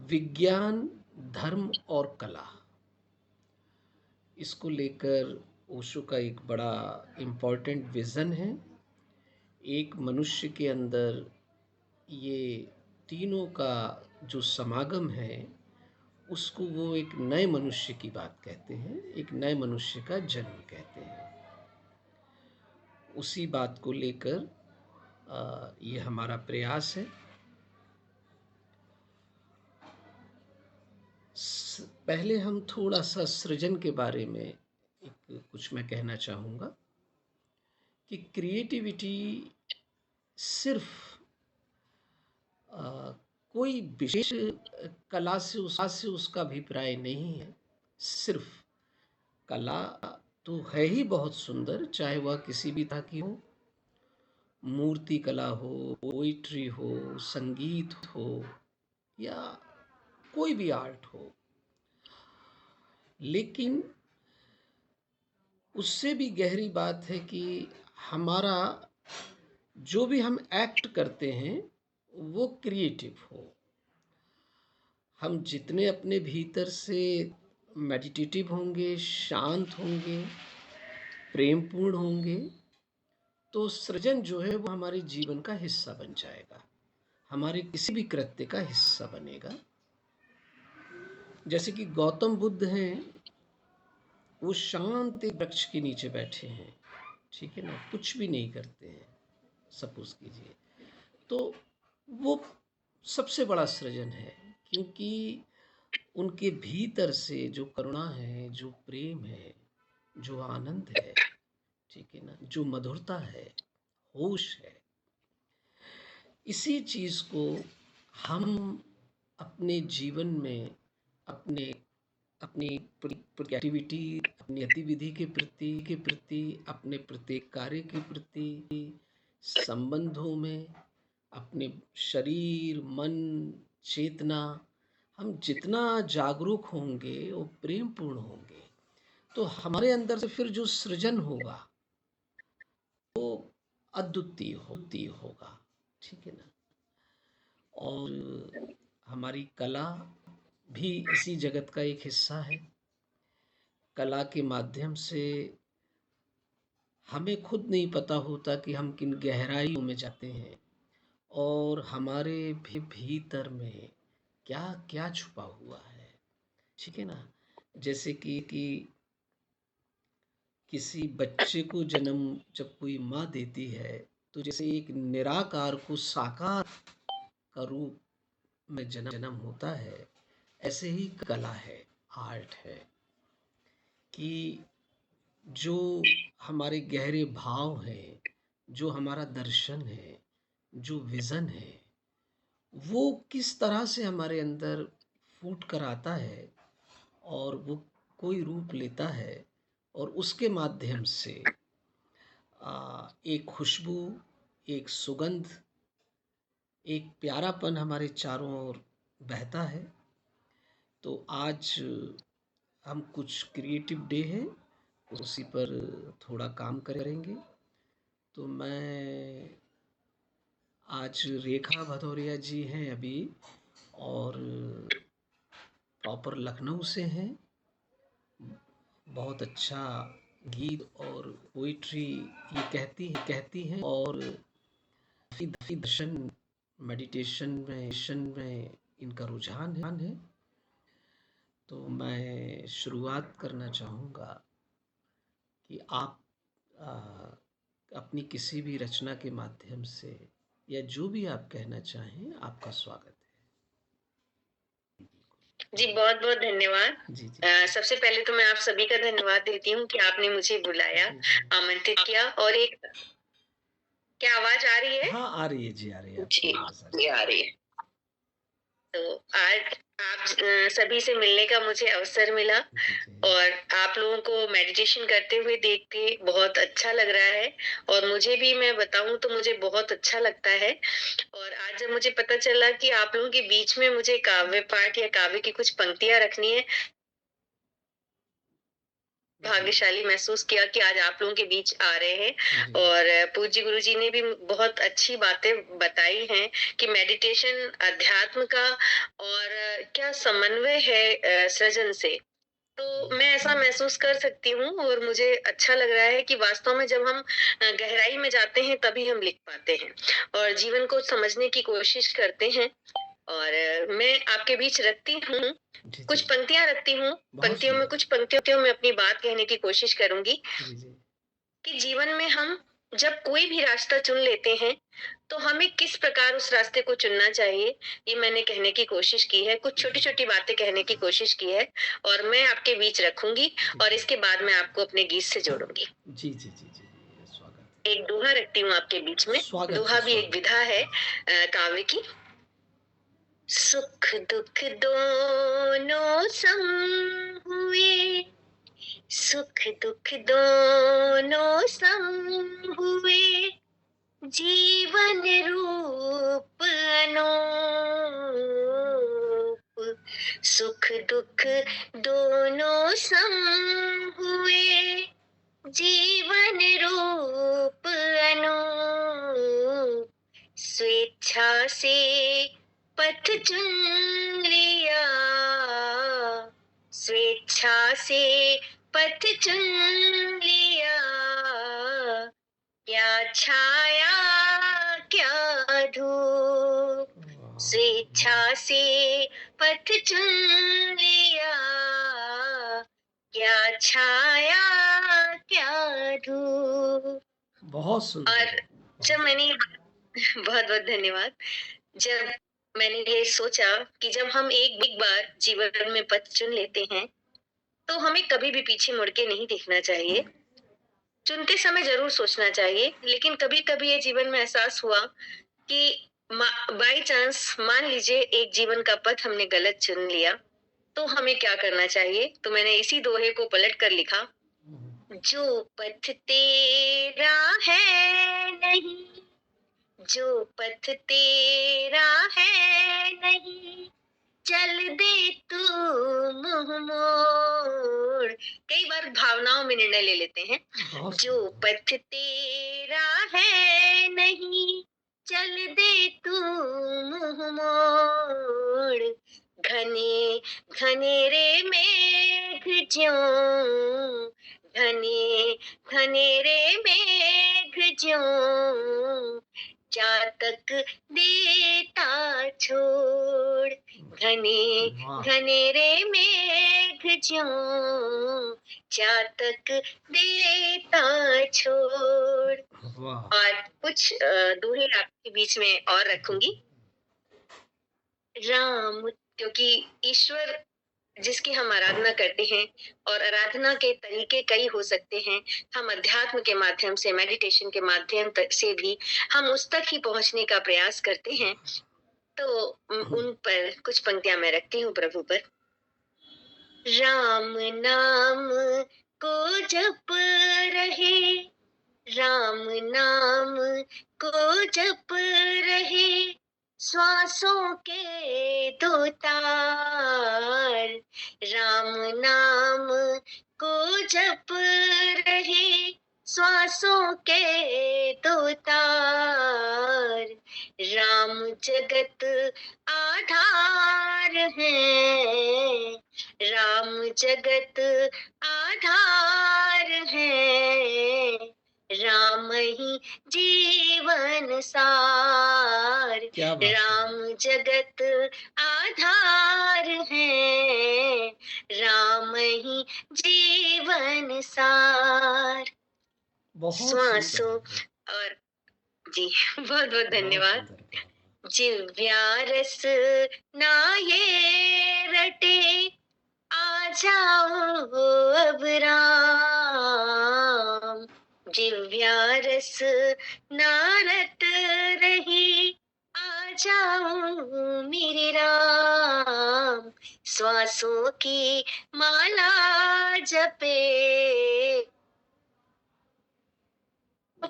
विज्ञान, धर्म और कला, इसको लेकर ओशो का एक बड़ा इम्पोर्टेंट विज़न है। एक मनुष्य के अंदर ये तीनों का जो समागम है, उसको वो एक नए मनुष्य की बात कहते हैं, एक नए मनुष्य का जन्म कहते हैं। उसी बात को लेकर ये हमारा प्रयास है। पहले हम थोड़ा सा सृजन के बारे में कुछ मैं कहना चाहूँगा कि क्रिएटिविटी सिर्फ कोई विशेष कला से उसका अभिप्राय नहीं है। सिर्फ कला तो है ही बहुत सुंदर, चाहे वह किसी भी तरह की हो, मूर्ति कला हो, पोइट्री हो, संगीत हो या कोई भी आर्ट हो, लेकिन उससे भी गहरी बात है कि हमारा जो भी हम एक्ट करते हैं वो क्रिएटिव हो। हम जितने अपने भीतर से मेडिटेटिव होंगे, शांत होंगे, प्रेमपूर्ण होंगे, तो सृजन जो है वो हमारे जीवन का हिस्सा बन जाएगा, हमारे किसी भी कृत्य का हिस्सा बनेगा। जैसे कि गौतम बुद्ध हैं, वो शांत एक वृक्ष के नीचे बैठे हैं, ठीक है ना, कुछ भी नहीं करते हैं, सपोज कीजिए, तो वो सबसे बड़ा सृजन है, क्योंकि उनके भीतर से जो करुणा है, जो प्रेम है, जो आनंद है, ठीक है ना, जो मधुरता है, होश है, इसी चीज़ को हम अपने जीवन में अपने अपनी एक्टिविटी, अपनी गतिविधि के प्रति, अपने प्रत्येक कार्य के प्रति, संबंधों में, अपने शरीर, मन, चेतना, हम जितना जागरूक होंगे वो प्रेमपूर्ण होंगे, तो हमारे अंदर से फिर जो सृजन होगा वो अद्वितीय होगा, ठीक है ना। और हमारी कला भी इसी जगत का एक हिस्सा है। कला के माध्यम से हमें खुद नहीं पता होता कि हम किन गहराइयों में जाते हैं और हमारे भीतर में क्या क्या छुपा हुआ है, ठीक है ना। जैसे कि किसी बच्चे को जन्म जब कोई माँ देती है, तो जैसे एक निराकार को साकार का रूप में जन्म होता है, ऐसे ही कला है, आर्ट है, कि जो हमारे गहरे भाव हैं, जो हमारा दर्शन है, जो विज़न है, वो किस तरह से हमारे अंदर फूट कर आता है और वो कोई रूप लेता है, और उसके माध्यम से एक खुशबू, एक सुगंध, एक प्यारापन हमारे चारों ओर बहता है। तो आज हम कुछ क्रिएटिव डे है, उसी पर थोड़ा काम करेंगे। तो मैं आज रेखा भदौरिया जी हैं अभी, और प्रॉपर लखनऊ से हैं। बहुत अच्छा गीत और पोइट्री ये कहती हैं, और दर्शन, मेडिटेशन में इनका रुझान है। तो मैं शुरुआत करना चाहूँगा कि आप आ, अपनी किसी भी रचना के माध्यम से या जो भी आप कहना चाहें, आपका स्वागत है। जी, बहुत-बहुत धन्यवाद। जी जी। सबसे पहले तो मैं आप सभी का धन्यवाद देती हूँ कि आपने मुझे बुलाया, आमंत्रित किया, और एक क्या आवाज़ आ रही है? हाँ, आ रही है जी, आ रही है, जी, आपकी आवाज़ आ रही जी है। आ रही है। तो आज आप सभी से मिलने का मुझे अवसर मिला, जी जी। और आप लोगों को मेडिटेशन करते हुए देख के बहुत अच्छा लग रहा है, और मुझे भी, मैं बताऊँ तो मुझे बहुत अच्छा लगता है। और आज जब मुझे पता चला कि आप लोगों के बीच में मुझे काव्य पाठ या काव्य की कुछ पंक्तियाँ रखनी है, भाग्यशाली महसूस किया कि आज आप लोगों के बीच आ रहे हैं। और पूज्य गुरुजी ने भी बहुत अच्छी बातें बताई हैं कि मेडिटेशन अध्यात्म का और क्या समन्वय है सृजन से। तो मैं ऐसा महसूस कर सकती हूँ और मुझे अच्छा लग रहा है कि वास्तव में जब हम गहराई में जाते हैं तभी हम लिख पाते हैं और जीवन को समझने की कोशिश करते हैं। और मैं आपके बीच रखती हूँ, जी, कुछ जी। पंक्तियाँ रखती हूँ। बहुत सुंदर। कुछ पंक्तियों में अपनी बात कहने की कोशिश करूँगी जी, जी। कि जीवन में हम जब कोई भी रास्ता चुन लेते हैं, तो हमें किस प्रकार उस रास्ते को चुनना चाहिए, ये मैंने कहने की कोशिश की है। कुछ जी। छोटी-छोटी बातें कहने की कोशिश की है और मैं आपके बीच रखूँगी जी, और जी। इसके बाद मैं आपको अपने गीत से जोड़ूँगी। जी, जी, जी, जी, जी। स्वागत एक दोहा रखती हूँ आपके बीच में। स्वागत है, दोहा भी एक स्वागत विधा है काव्य की। सुख दुख दोनों सम हुए, सुख दुख दोनों सम हुए, जीवन रूप अनूप। सुख दुख दोनों सम हुए, जीवन रूप अनूप। स्वेच्छा से पथ चुन लिया, स्वेच्छा से पथ चुन लिया, क्या छाया क्या धूप। वाह! स्वेच्छा से पथ चुन लिया, क्या छाया क्या धूप। बहुत सुंदर। और जब मैंने बहुत बहुत धन्यवाद। जब मैंने ये सोचा कि जब हम एक बार जीवन में पथ चुन लेते हैं तो हमें कभी भी पीछे मुड़ के नहीं देखना चाहिए। चुनते समय जरूर सोचना चाहिए, लेकिन कभी कभी ये जीवन में एहसास हुआ कि बाई चांस मान लीजिए एक जीवन का पथ हमने गलत चुन लिया, तो हमें क्या करना चाहिए। तो मैंने इसी दोहे को पलट कर लिखा। जो पथ तेरा है नहीं, जो पथ तेरा है नहीं, चल दे तू मुंह मोड़। कई बार भावनाओं में निर्णय ले लेते हैं। बहुत जो सुंदर। पथ तेरा है नहीं, चल दे तू मुंह मोड़। घने घनेरे मेघ ज्यों, घने घनेरे मेघ ज्यों, चातक देता छोड़। घने वाह! घनेरे मेघ ज्यों, चातक देता छोड़। वाह! और कुछ दोहे आपके बीच में और रखूंगी। राम, क्योंकि ईश्वर जिसकी हम आराधना करते हैं और आराधना के तरीके कई हो सकते हैं। हम अध्यात्म के माध्यम से, मेडिटेशन के माध्यम से भी हम उस तक ही पहुंचने का प्रयास करते हैं। तो उन पर कुछ पंक्तियां मैं रखती हूँ प्रभु पर। राम नाम को जप रहे, राम नाम को जप रहे, श्वासों के दो तार। राम नाम को जप रहे, श्वासों के दो तार। राम जगत आधार है, राम जगत आधार है, राम ही जीवन सार। क्या बात है! राम जगत आधार है, राम ही जीवन सार। बहुत श्वासों सुंदर। और जी बहुत बहुत बहुत धन्यवाद। सुंदर कहा। जिव्या रस ना ये रटे, आ जाओ अब राम। जिव्या रस ना रट रही, आ जाओ मेरे राम। श्वासों की माला जपे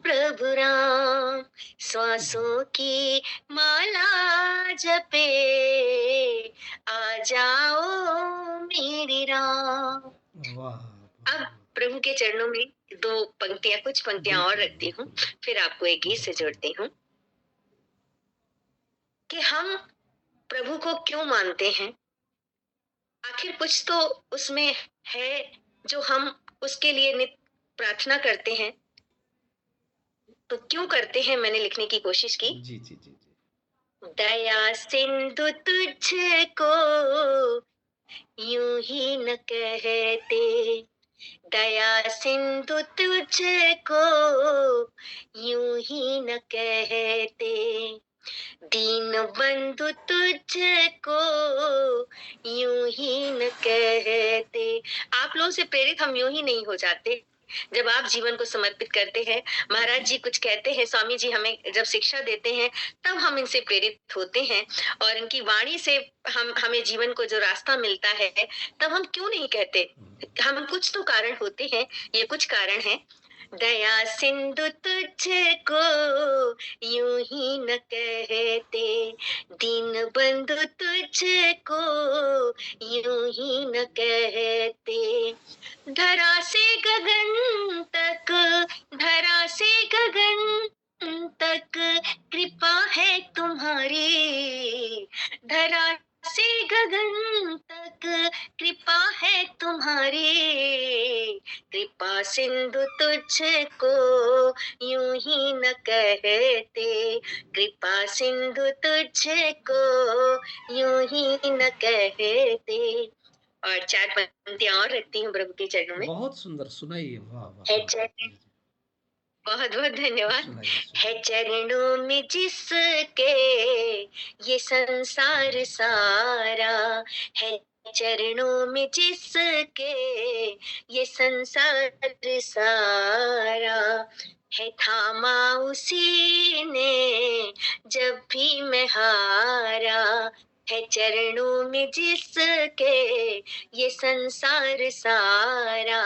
प्रभु राम, श्वासों की माला जपे, आ जाओ मेरे राम। वाह! अब प्रभु के चरणों में कुछ पंक्तियां और बिल्कुल, रखती हूँ, बिल्कुल। फिर आपको एक गीत से जोड़ती हूँ कि हम प्रभु को क्यों मानते हैं। आखिर कुछ तो उसमें है जो हम उसके लिए नित प्रार्थना करते हैं। तो क्यों करते हैं मैंने लिखने की कोशिश की। जी, जी, जी, जी। दया सिंधु तुझको यूं ही न कहते, दया सिंधु तुझको यूं ही न कहते, दीन बंधु तुझको यूं ही न कहते। आप लोगों से प्रेरित हम यूं ही नहीं हो जाते जब आप जीवन को समर्पित करते हैं। महाराज जी कुछ कहते हैं, स्वामी जी हमें जब शिक्षा देते हैं, तब हम इनसे प्रेरित होते हैं और इनकी वाणी से हम हमें जीवन को जो रास्ता मिलता है, तब हम क्यों नहीं कहते। हम कुछ तो कारण होते हैं, ये कुछ कारण है। दया सिंधु तुझको यूं ही न कहते, दीन बंधु तुझको यूं ही न कहते, धरा से गगन तक, धरा से गगन तक कृपा है तुम्हारी, धरा से गगन तक कृपा है तुम्हारी, कृपा सिंधु तुझको यूं ही न कहते, कृपा सिंधु तुझको यूं ही न कहते। और 4 पंक्तियाँ और रखती हूँ प्रभु के चरणों में। बहुत सुंदर, सुनाइए। वाह, वाह, है वाह! चरण, जी, जी। बहुत-बहुत धन्यवाद। सुनाइए, है सुनाइए। चरणों में जिसके ये संसार सारा, है चरणों में जिसके ये संसार सारा, है थामा उसी ने जब भी मैं हारा, है चरणों में जिसके ये संसार सारा,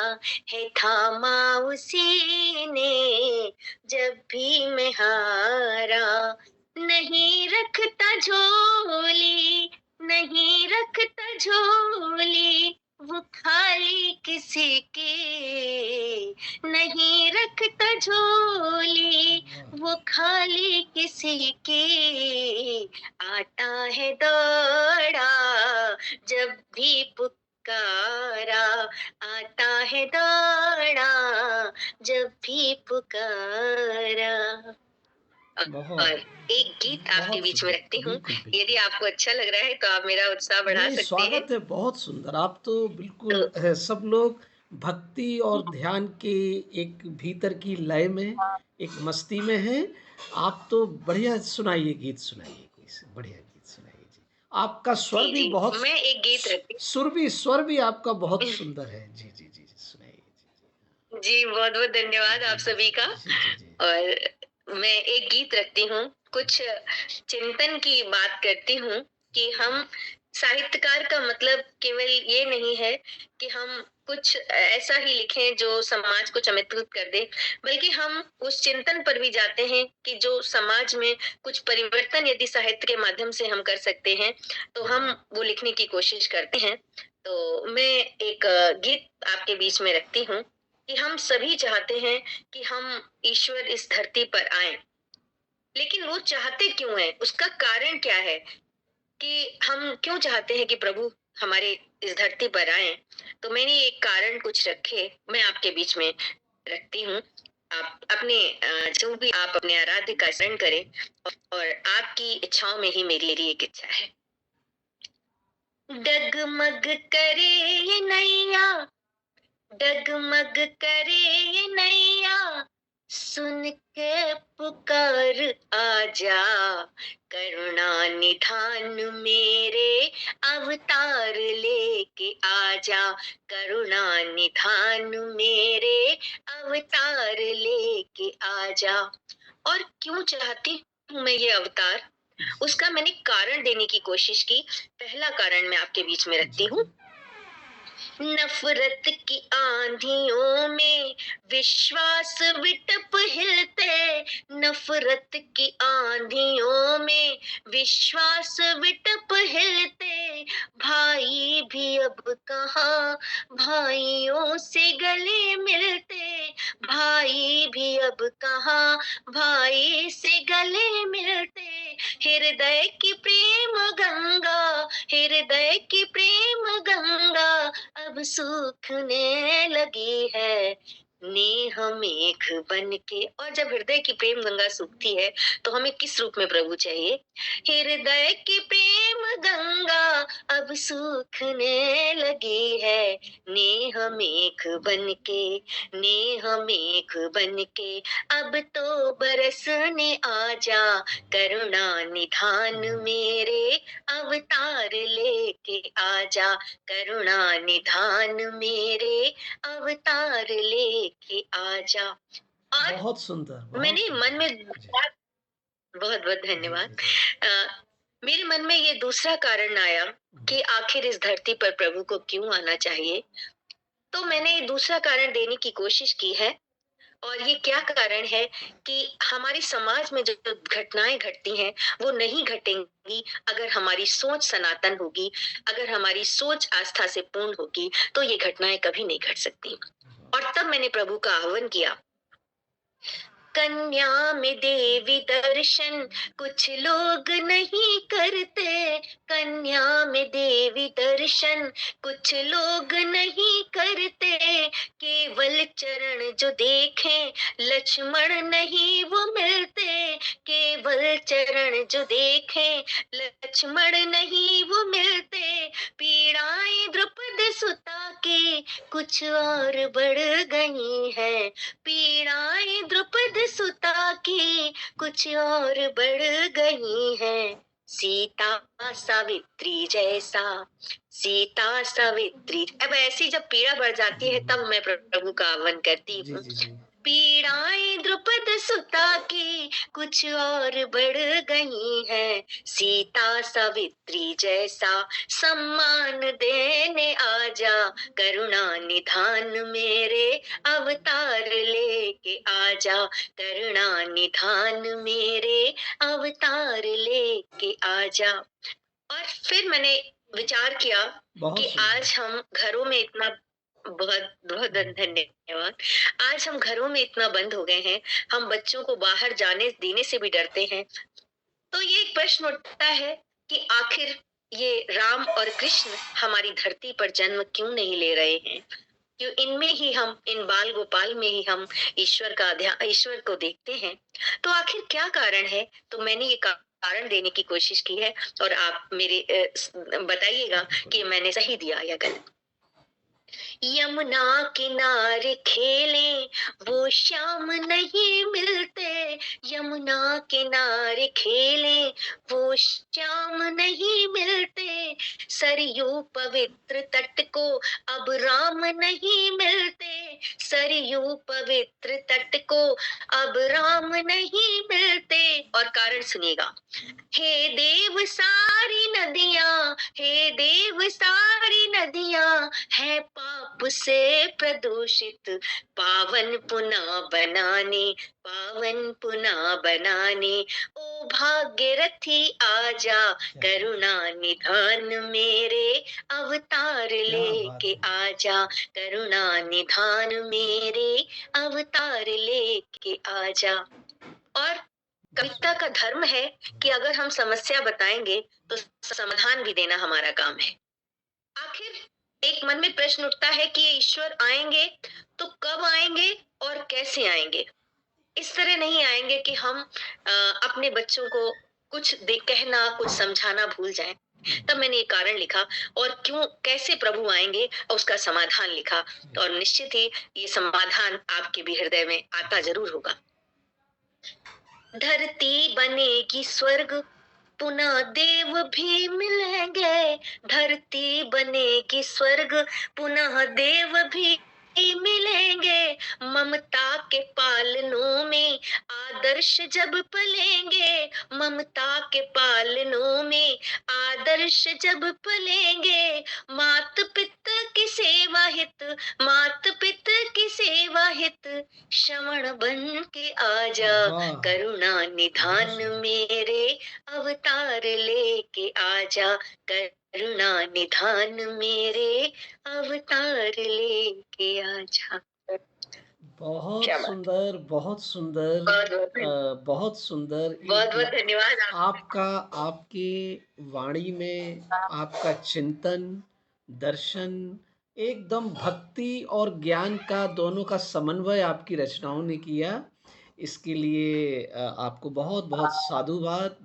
है थामा उसी ने जब भी मैं हारा, नहीं रखता झोली, नहीं रखता झोली वो खाली किसी की, नहीं रखता झोली वो खाली किसी की, आता है दौड़ा जब भी पुकारा, आता है दौड़ा जब भी पुकारा। और बहुत, एक गीत आपके बहुत बीच में सुंदर। रखती हूँ। बिल्कुल, यदि बिल्कुल। आपको अच्छा लग रहा है तो आप मेरा उत्साह बढ़ा नहीं, सकते हैं। स्वागत है, बहुत सुंदर। आप तो बिल्कुल तो सब लोग भक्ति और ध्यान के एक भीतर की लय में, एक मस्ती में हैं। आप तो बढ़िया सुनाइए, गीत सुनाइए, कोई से बढ़िया गीत सुनाइए जी। आपका स्वर जी, भी जी, बहुत मैं एक गीत रखती स्वर भी आपका बहुत सुंदर है। जी, जी, जी, जी, सुनाइए। जी, बहुत-बहुत धन्यवाद जी, आप जी, सभी का। जी, जी, जी, और मैं एक गीत रखती हूँ, कुछ चिंतन की बात करती हूँ कि हम साहित्यकार का मतलब केवल ये नहीं है कि हम कुछ ऐसा ही लिखें जो समाज को चमत्कृत कर दे, बल्कि हम उस चिंतन पर भी जाते हैं कि जो समाज में कुछ परिवर्तन यदि साहित्य के माध्यम से हम कर सकते हैं, तो हम वो लिखने की कोशिश करते हैं। तो मैं एक गीत आपके बीच में रखती हूँ कि हम सभी चाहते हैं कि हम ईश्वर इस धरती पर आए, लेकिन वो चाहते क्यों हैं, उसका कारण क्या है कि हम क्यों चाहते हैं कि प्रभु हमारे इस धरती पर आए। तो मैंने एक कारण कुछ रखे, मैं आपके बीच में रखती हूँ। आप अपने जो भी आप अपने आराध्य का स्मरण करें, और आपकी इच्छाओं में ही मेरी मेरी एक इच्छा है। डगमग करे ये नैया, डगमग करे ये नैया, सुन के पुकार आजा, करुणा निधान मेरे अवतार लेके आजा, करुणा निधान मेरे अवतार लेके आजा। और क्यों चाहती हूँ मैं ये अवतार, उसका मैंने कारण देने की कोशिश की। पहला कारण मैं आपके बीच में रखती जी, हूँ। जी। नफरत की आंधियों में विश्वास विटप हिलते, नफरत की आंधियों में विश्वास विटप हिलते, भाई भी अब कहाँ भाइयों से गले मिलते, भाई भी अब कहाँ भाई से गले मिलते, हृदय की प्रेम गंगा, हृदय की प्रेम गंगा अब सूखने लगी है, नेह मेघ बन के। और जब हृदय की प्रेम गंगा सूखती है तो हमें किस रूप में प्रभु चाहिए? हृदय की प्रेम गंगा अब सूखने लगी है, नेह मेघ बन के, नेह मेघ बन के अब तो बरसने आजा, करुणा निधान मेरे अवतार लेके आजा, करुणा निधान मेरे अवतार लेके आजा। और बहुत सुंदर, बहुत मैंने मन सुंदर। में जी, बहुत बहुत जी, धन्यवाद। जी, जी। मेरे मन में ये दूसरा कारण आया हुँ, कि आखिर इस धरती पर प्रभु को क्यों आना चाहिए। तो मैंने ये दूसरा कारण देने की कोशिश की है। और ये क्या कारण है कि हमारे समाज में जो घटनाएं घटती हैं वो नहीं घटेंगी अगर हमारी सोच सनातन होगी, अगर हमारी सोच आस्था से पूर्ण होगी तो ये घटनाएं कभी नहीं घट सकती। और तब मैंने प्रभु का आह्वान किया, कन्या में देवी दर्शन कुछ लोग नहीं करते, कन्या में देवी दर्शन कुछ लोग नहीं करते, केवल चरण जो देखें लक्ष्मण नहीं वो मिलते, केवल चरण जो देखें लक्ष्मण नहीं वो मिलते, पीड़ाएं द्रुपद सुता के कुछ और बढ़ गई है, पीड़ाएं द्रुपद सुता की कुछ और बढ़ गई है, सीता सावित्री जैसा, सीता सावित्री। अब ऐसी जब पीड़ा बढ़ जाती है तब मैं प्रभु का आह्वान करती जी, हूँ, जी, जी। पीड़ाएं द्रुपद सुता की कुछ और बढ़ गई है, सीता सावित्री जैसा सम्मान देने आजा, करुणा निधान मेरे अवतार लेके आजा, करुणा निधान मेरे अवतार लेके आजा। और फिर मैंने विचार किया बहुत कि सुंदर। आज हम घरों में इतना बहुत बहुत धन्यवाद। आज हम घरों में इतना बंद हो गए हैं, हम बच्चों को बाहर जाने देने से भी डरते हैं। तो ये एक प्रश्न उठता है कि आखिर ये राम और कृष्ण हमारी धरती पर जन्म क्यों नहीं ले रहे हैं? क्यों इनमें ही हम, इन बाल गोपाल में ही हम ईश्वर को देखते हैं? तो आखिर क्या कारण है? तो मैंने ये कारण देने की कोशिश की है और आप मेरे बताइएगा कि मैंने सही दिया या गलत। यमुना किनारे खेले वो श्याम नहीं मिलते, यमुना किनारे खेले वो श्याम नहीं मिलते, सरयू पवित्र तट को अब राम नहीं मिलते, सरयू पवित्र तट को अब राम नहीं मिलते। और कारण सुनिएगा, हे देव सारी नदियां, हे देव सारी नदियां है पाप से प्रदूषित, पावन पुनः बनाने, पावन पुनः बनाने, ओ भाग्यरथी आजा, करुणा निधान मेरे अवतार क्या बात लेके है! आजा, करुणा निधान मेरे अवतार लेके आजा। और कविता का धर्म है कि अगर हम समस्या बताएंगे तो समाधान भी देना हमारा काम है। आखिर एक मन में प्रश्न उठता है कि ये ईश्वर आएंगे तो कब आएंगे और कैसे आएंगे? इस तरह नहीं आएंगे कि हम अपने बच्चों को कुछ कहना, कुछ समझाना भूल जाएं। तब मैंने ये कारण लिखा और क्यों, कैसे प्रभु आएंगे और उसका समाधान लिखा। और निश्चित ही ये समाधान आपके भी हृदय में आता जरूर होगा। धरती बनेगी स्वर्ग, पुनः देव भी मिलेंगे, धरती बनेगी स्वर्ग, पुनः देव भी मिलेंगे, ममता के पालनों में आदर्श जब पलेंगे, ममता के पालनों में आदर्श जब पलेंगे, मात पिता की सेवा हित, मात पिता की सेवा हित श्रवण बन के आजा, वाह! करुणा बहुत निधान सुंदर। मेरे अवतार लेके आजा, करुणा निधान मेरे अवतार लेके आजा। बहुत क्या बात है! सुंदर, बहुत सुंदर, बहुत सुंदर बहुत-बहुत एक धन्यवाद आपका। आपका आपके वाणी में आपका चिंतन, दर्शन, एकदम भक्ति और ज्ञान का दोनों का समन्वय आपकी रचनाओं ने किया। इसके लिए आपको बहुत-बहुत साधुवाद।